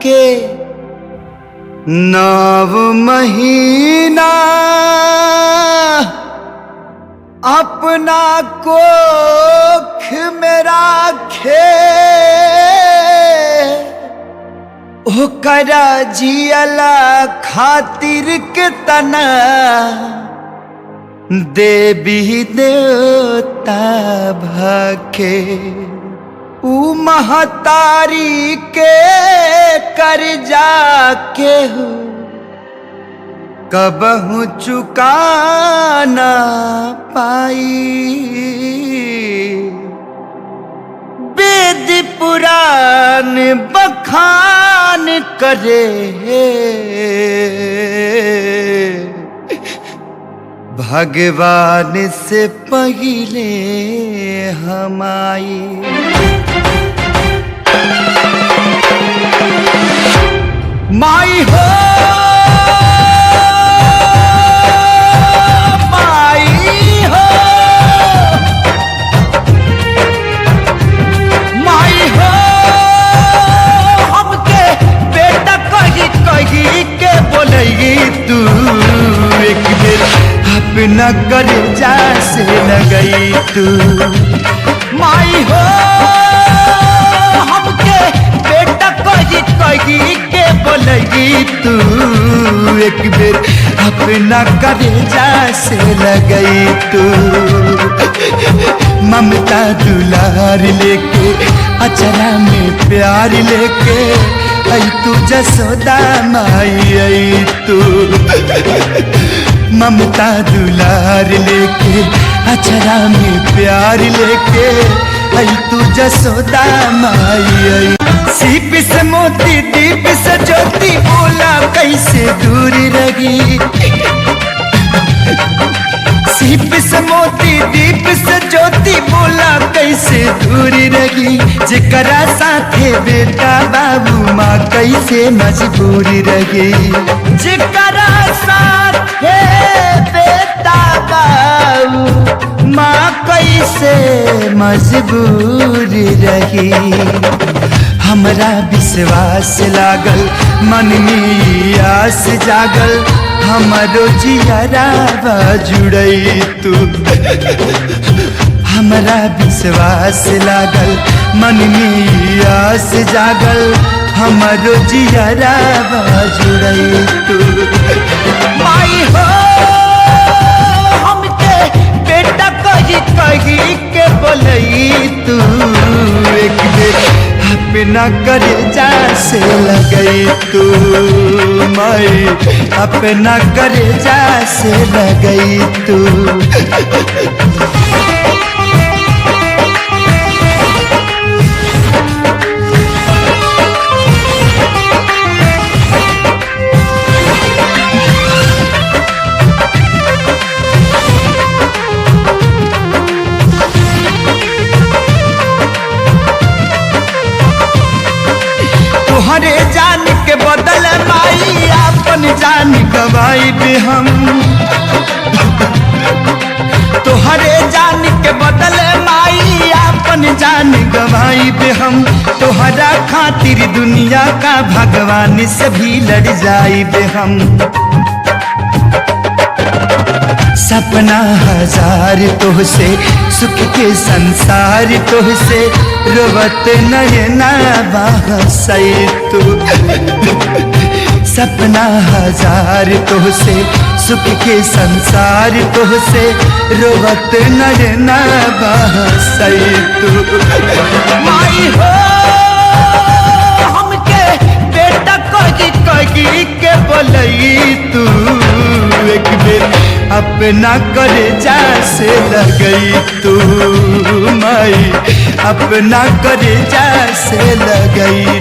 के 9 महीना अपना कोख में राखे ओकरा जियला खातिर के तना देवी देवता भखे ऊ महतारी के कर्जा के कबहू चुका ना पाई। वेद पुराण बखान करे भगवान से पहिले हम आई। माई हो तू एक बेर अपना कर्जा से लगई तू। माई हो हमके बेटा कही के बोलगी तू एक बेर अपना कर्जा से लगई तू। ममता दुलार लेके अचरा में प्यार लेके आई तू जसोदा माई आई तू। ममता दुलार लेके अचरा में प्यार लेके आई तू जसोदा माई आई। सीप से मोती दीप से ज्योति बोला कैसे दूर रही। सीप से मोती दीप से ज्योति बोला कैसे दूर रही। जेकरा साथे बेटा बाबू माँ कैसे मजबूर रही। जेकरा साथे बेटा बाबू माँ कैसे मजबूर रही। हमरा विश्वास लागल मन में आस जागल हमरो जियरा जुड़ई तू। हमरा विश्वास लागल मन में आस जागल हमरो जियरा जुड़ई तू। माई हो हमके बेटा कही के बोलई तू एक बेर अपना कर्जा से लगई तू। माई अपना कर्जा से लगई तू। तोहरे जान के बदल माई अपन जान गवाई भी हम। तोहरे जान के बदल माई अपन जान गवाई भी हम। तोहरा खातिर दुनिया का भगवान से भी लड़ जाई भी हम। सपना हजार तोहसे सुख के संसार तोहसे रोवत नयना बहसई तू। सपना हजार तोहसे सुख के संसार तोहसे रोवत नयना बहसई तू। माई हो हमके बेटा कही के बोलई तू एक बेर अपना कर्जा से लगई तू। माई अपना कर्जा से लगई